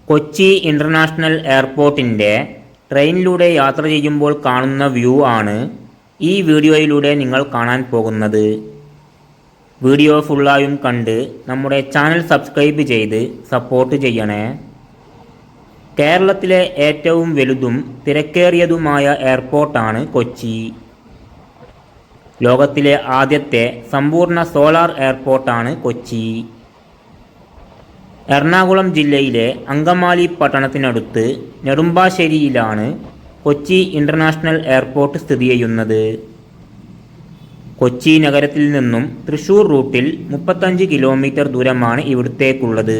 Kochi international എയർപോർട്ടിൻ്റെ ട്രെയിനിലൂടെ യാത്ര ചെയ്യുമ്പോൾ കാണുന്ന വ്യൂ ആണ് ഈ വീഡിയോയിലൂടെ നിങ്ങൾ കാണാൻ പോകുന്നത്. വീഡിയോ ഫുള്ളായും കണ്ട് നമ്മുടെ ചാനൽ സബ്സ്ക്രൈബ് ചെയ്ത് സപ്പോർട്ട് ചെയ്യണേ. കേരളത്തിലെ ഏറ്റവും വലുതും തിരക്കേറിയതുമായ എയർപോർട്ടാണ് കൊച്ചി. ലോകത്തിലെ ആദ്യത്തെ സമ്പൂർണ്ണ സോളാർ എയർപോർട്ടാണ് കൊച്ചി. എറണാകുളം ജില്ലയിലെ അങ്കമാലി പട്ടണത്തിനടുത്ത് നെടുമ്പാശ്ശേരിയിലാണ് കൊച്ചി ഇൻ്റർനാഷണൽ എയർപോർട്ട് സ്ഥിതി ചെയ്യുന്നത്. കൊച്ചി നഗരത്തിൽ നിന്നും തൃശ്ശൂർ റൂട്ടിൽ 35 കിലോമീറ്റർ ദൂരമാണ് ഇവിടത്തേക്കുള്ളത്.